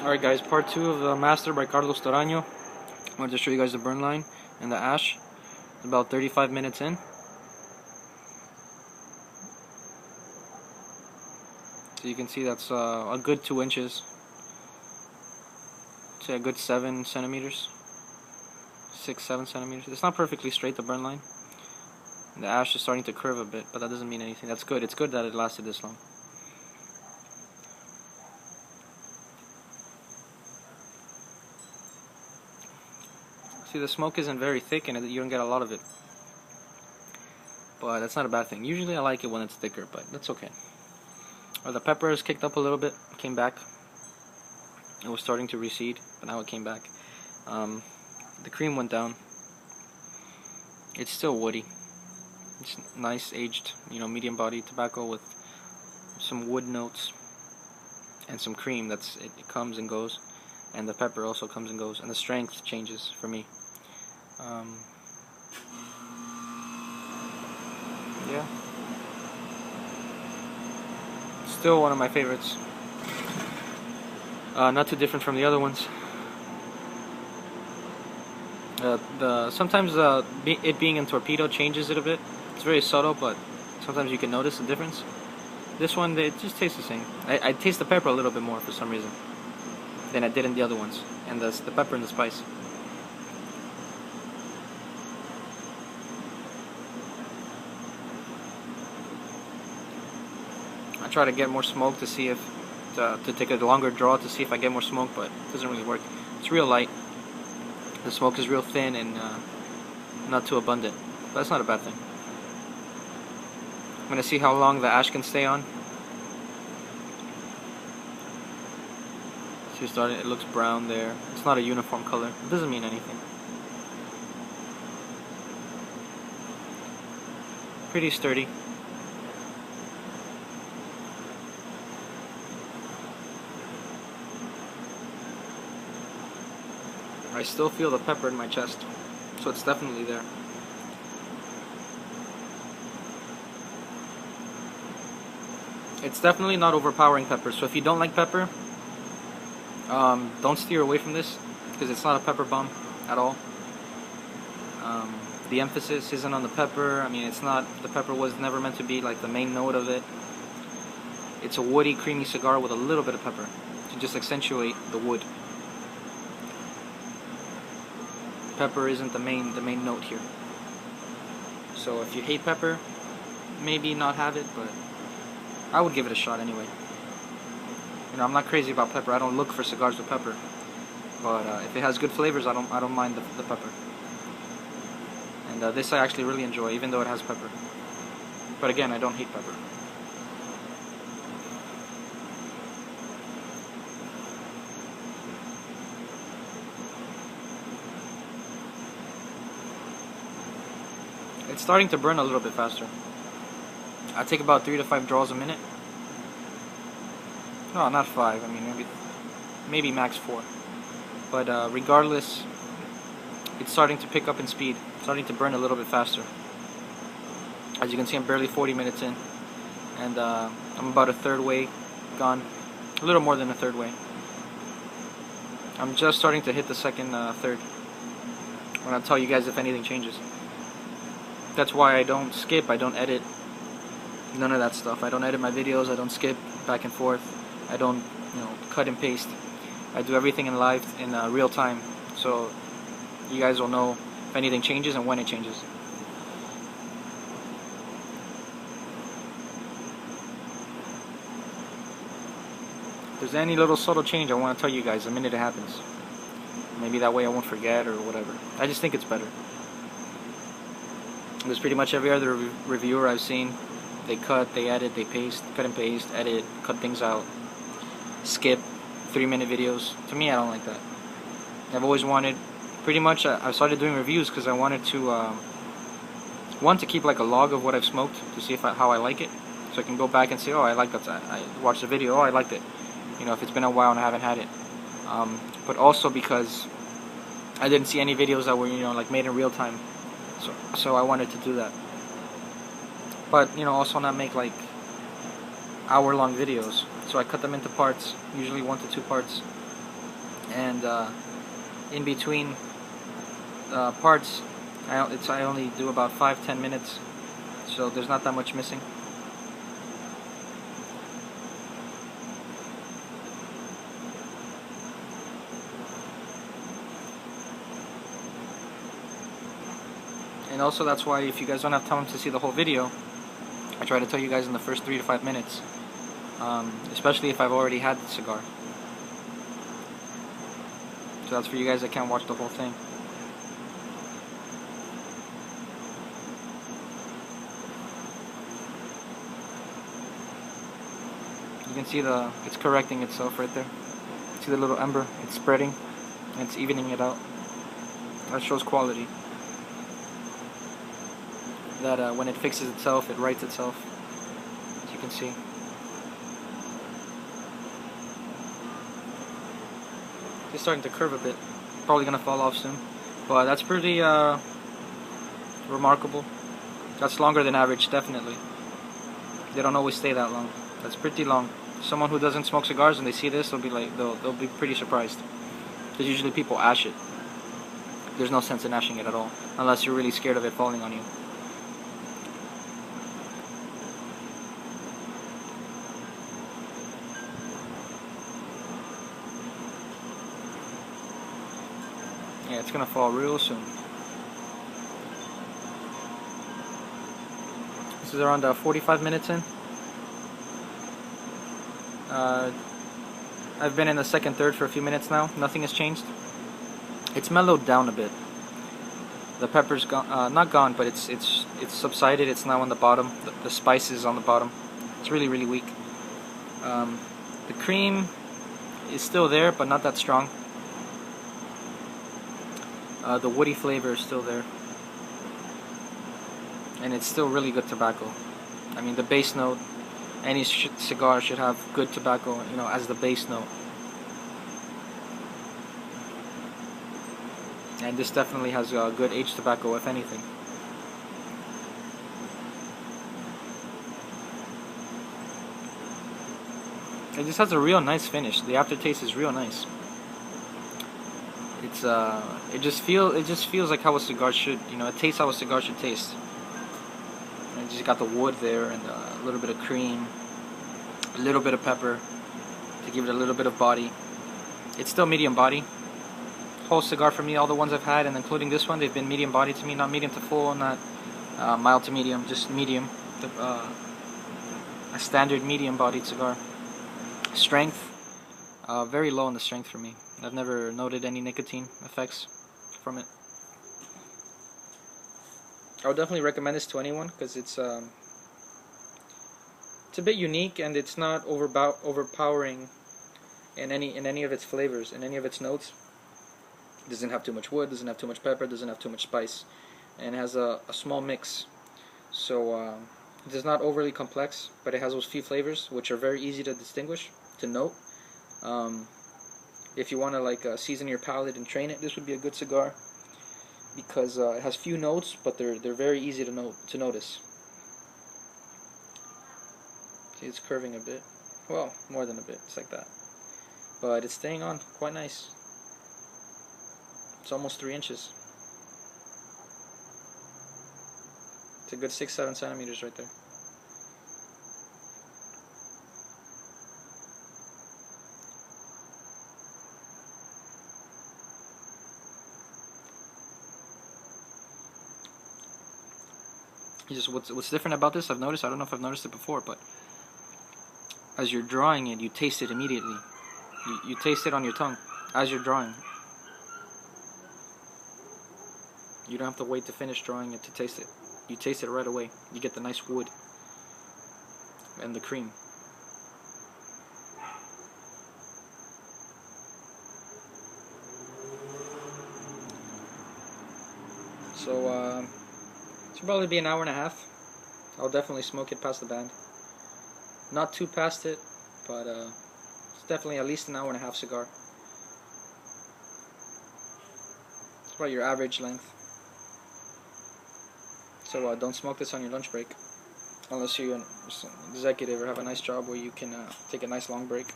Alright guys, part 2 of the Master by Torano. I wanted to show you guys the burn line and the ash. It's about 35 minutes in. So you can see that's a good 2 inches. Say a good 7 centimeters. 6-7 centimeters. It's not perfectly straight, the burn line. And the ash is starting to curve a bit, but that doesn't mean anything. That's good. It's good that it lasted this long. See, the smoke isn't very thick and you don't get a lot of it. But that's not a bad thing. Usually I like it when it's thicker, but that's okay. The pepper has kicked up a little bit, came back. It was starting to recede, but now it came back. The cream went down. It's still woody. It's nice aged, medium body tobacco with some wood notes and some cream. It comes and goes, and the pepper also comes and goes, and the strength changes for me. Yeah, still one of my favorites. Not too different from the other ones. Sometimes it being in Torpedo changes it a bit. It's very subtle, but sometimes you can notice the difference. This one, it just tastes the same. I taste the pepper a little bit more for some reason than I did in the other ones, and the pepper and the spice. I try to get more smoke to see if to take a longer draw to see if I get more smoke, but it doesn't really work. It's real light. The smoke is real thin and not too abundant, but that's not a bad thing. I'm gonna see how long the ash can stay on. See, it looks brown there. It's not a uniform color. It doesn't mean anything. Pretty sturdy. I still feel the pepper in my chest, so it's definitely there. It's definitely not overpowering pepper, so if you don't like pepper, don't steer away from this, because it's not a pepper bomb at all. The emphasis isn't on the pepper. I mean, the pepper was never meant to be like the main note of it. It's a woody, creamy cigar with a little bit of pepper to just accentuate the wood. Pepper isn't the main note here. So if you hate pepper, maybe not have it, but I would give it a shot anyway. I'm not crazy about pepper. I don't look for cigars with pepper, but if it has good flavors, I don't mind the pepper. And this I actually really enjoy, even though it has pepper. But again, I don't hate pepper. It's starting to burn a little bit faster. I take about 3 to 5 draws a minute. No, not 5. I mean, maybe max 4. But regardless, it's starting to pick up in speed. It's starting to burn a little bit faster. As you can see, I'm barely 40 minutes in, and I'm about a third way gone. A little more than a third way. I'm just starting to hit the second third. When I'll tell you guys if anything changes. That's why I don't skip, I don't edit, none of that stuff. I don't edit my videos, I don't skip back and forth, I don't cut and paste. I do everything in live, in real time, so you guys will know if anything changes and when it changes. If there's any little subtle change, I want to tell you guys the minute it happens. Maybe that way I won't forget or whatever. I just think it's better. There's pretty much every other reviewer I've seen. They cut, they edit, they paste, cut and paste, edit, cut things out, skip 3-minute videos. To me, I don't like that. I've always wanted, pretty much, I started doing reviews because I wanted to, to keep like a log of what I've smoked to see how I like it, so I can go back and say, oh, I like that. I watched the video, oh, I liked it. If it's been a while and I haven't had it. But also because I didn't see any videos that were, like made in real time. So I wanted to do that. But, also not make like hour-long videos. So I cut them into parts, usually 1 to 2 parts, and in between parts, I only do about 5-10 minutes, so there's not that much missing. And also, that's why if you guys don't have time to see the whole video, I try to tell you guys in the first 3 to 5 minutes, especially if I've already had the cigar. So that's for you guys that can't watch the whole thing. You can see it's correcting itself right there. See the little ember? It's spreading and it's evening it out. That shows quality. That when it fixes itself, it rights itself, as you can see. It's starting to curve a bit. Probably gonna fall off soon, but that's pretty remarkable. That's longer than average, definitely. They don't always stay that long. That's pretty long. Someone who doesn't smoke cigars and they see this, they'll be like, they'll be pretty surprised. Because usually people ash it. There's no sense in ashing it at all, unless you're really scared of it falling on you. Yeah, it's gonna fall real soon. This is around 45 minutes in. I've been in the second third for a few minutes now. Nothing has changed. It's mellowed down a bit. The pepper's gone, not gone, but it's subsided. It's now on the bottom. The spice is on the bottom. It's really, really weak. The cream is still there, but not that strong. The woody flavor is still there, and it's still really good tobacco. I mean, the base note, any cigar should have good tobacco, you know, as the base note. And this definitely has good aged tobacco, if anything. It just has a real nice finish. The aftertaste is real nice. It's it just feels like how a cigar should, you know, it tastes how a cigar should taste. And you just got the wood there and a little bit of cream, a little bit of pepper to give it a little bit of body. It's still medium body. Whole cigar for me, all the ones I've had, and including this one, they've been medium body to me, not medium to full, not mild to medium, just medium. A standard medium bodied cigar. Strength, very low on the strength for me. I've never noted any nicotine effects from it. I would definitely recommend this to anyone because it's a bit unique and it's not overpowering in any of its flavors, in any of its notes. It doesn't have too much wood, doesn't have too much pepper, doesn't have too much spice, and it has a small mix. So it is not overly complex, but it has those few flavors which are very easy to distinguish, to note. If you want to like season your palate and train it, this would be a good cigar because it has few notes, but they're very easy to notice. See, it's curving a bit. Well, more than a bit. It's like that, but it's staying on quite nice. It's almost 3 inches. It's a good 6-7 centimeters right there. Just what's different about this, I've noticed, I don't know if I've noticed it before, but as you're drawing it, you taste it immediately. You taste it on your tongue as you're drawing. You don't have to wait to finish drawing it to taste it. You taste it right away. You get the nice wood and the cream. So it'll probably be an hour and a half. I'll definitely smoke it past the band. Not too past it, but it's definitely at least an hour and a half cigar. It's about your average length. So don't smoke this on your lunch break, unless you're an executive or have a nice job where you can take a nice long break.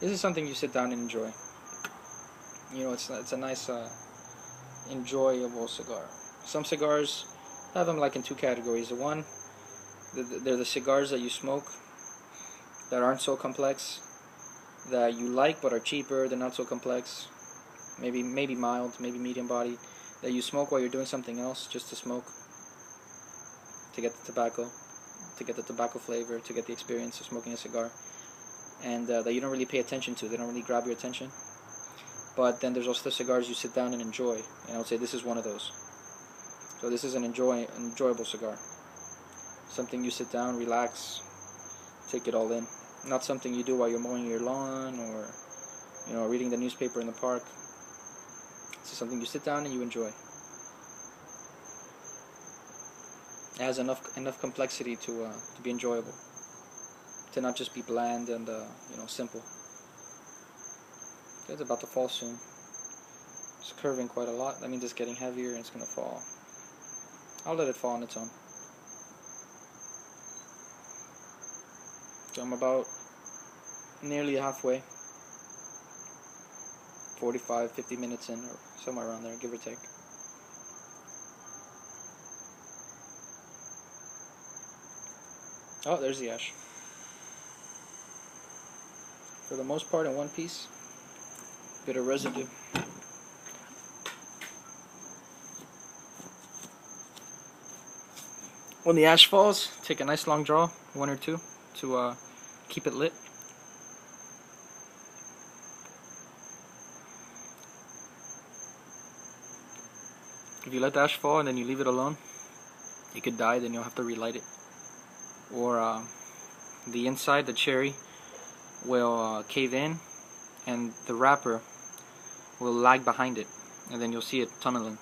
This is something you sit down and enjoy. You know, it's a nice, enjoyable cigar. Some cigars have them like in two categories. They're the cigars that you smoke that aren't so complex, that you like but are cheaper. They're not so complex. Maybe mild, maybe medium bodied. That you smoke while you're doing something else, just to smoke, to get the tobacco flavor, to get the experience of smoking a cigar, and that you don't really pay attention to. They don't really grab your attention. But then there's also the cigars you sit down and enjoy, and I would say this is one of those. So this is an enjoyable cigar. Something you sit down, relax, take it all in. Not something you do while you're mowing your lawn or, you know, reading the newspaper in the park. It's something you sit down and you enjoy. It has enough complexity to be enjoyable, to not just be bland and you know, simple. It's about to fall soon. It's curving quite a lot. That means it's getting heavier and it's gonna fall. I'll let it fall on its own. So I'm about nearly halfway. 45, 50 minutes in, or somewhere around there, give or take. Oh, there's the ash. For the most part, in one piece. Bit of residue. When the ash falls, take a nice long draw, one or two, to keep it lit. If you let the ash fall and then you leave it alone, it could die, then you'll have to relight it. Or the inside, the cherry, will cave in, and the wrapper will lag behind it, and then you'll see it tunneling.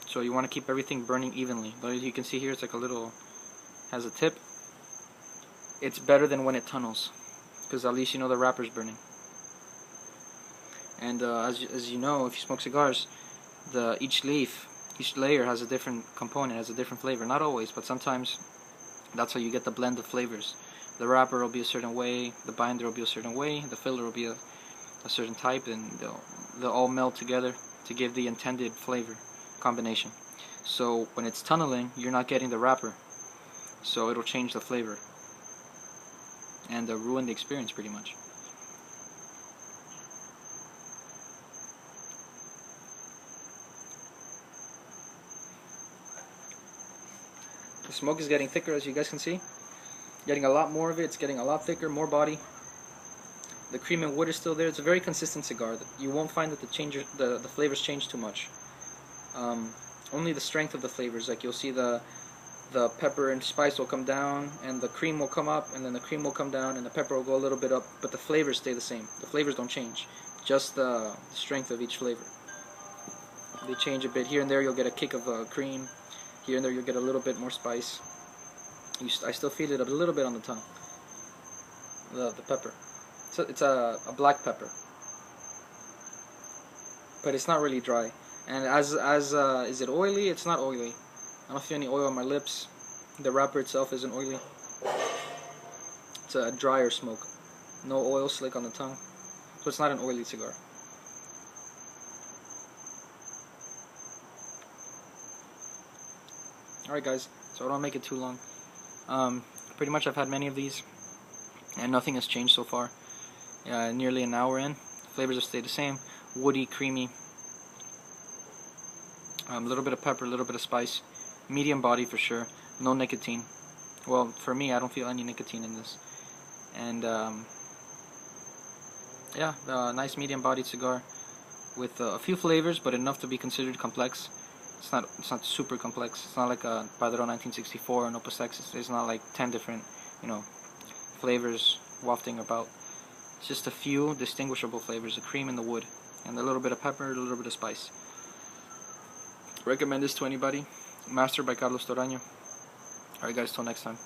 So you want to keep everything burning evenly. But as you can see here, it's like a little, has a tip. It's better than when it tunnels, because at least you know the wrapper's burning. And as you know, if you smoke cigars, each layer has a different component, has a different flavor. Not always, but sometimes that's how you get the blend of flavors. The wrapper will be a certain way, the binder will be a certain way, the filler will be a certain type, and they'll all meld together to give the intended flavor combination. So when it's tunneling, you're not getting the wrapper, so it'll change the flavor and ruin the experience pretty much. The smoke is getting thicker, as you guys can see. Getting a lot more of it. It's getting a lot thicker, more body. The cream and wood is still there. It's a very consistent cigar. You won't find that the flavors change too much. Only the strength of the flavors. Like you'll see the pepper and spice will come down, and the cream will come up, and then the cream will come down, and the pepper will go a little bit up, but the flavors stay the same. The flavors don't change. Just the strength of each flavor. They change a bit. Here and there you'll get a kick of cream. Here and there you'll get a little bit more spice. I still feel it a little bit on the tongue. The pepper. It's a black pepper, but it's not really dry. And is it oily? It's not oily. I don't feel any oil on my lips. The wrapper itself isn't oily. It's a drier smoke. No oil slick on the tongue, so it's not an oily cigar. Alright guys, so I don't make it too long. Pretty much I've had many of these, and nothing has changed so far. Nearly an hour in, flavors have stayed the same. Woody, creamy, a little bit of pepper, a little bit of spice. Medium body for sure, no nicotine. Well, for me, I don't feel any nicotine in this. And yeah, nice medium bodied cigar with a few flavors, but enough to be considered complex. It's not super complex. It's not like a Padron 1964 or an Opus X. It's not like 10 different, you know, flavors wafting about. It's just a few distinguishable flavors: the cream and the wood, and a little bit of pepper, a little bit of spice. Recommend this to anybody. Mastered by Torano. Alright guys, till next time.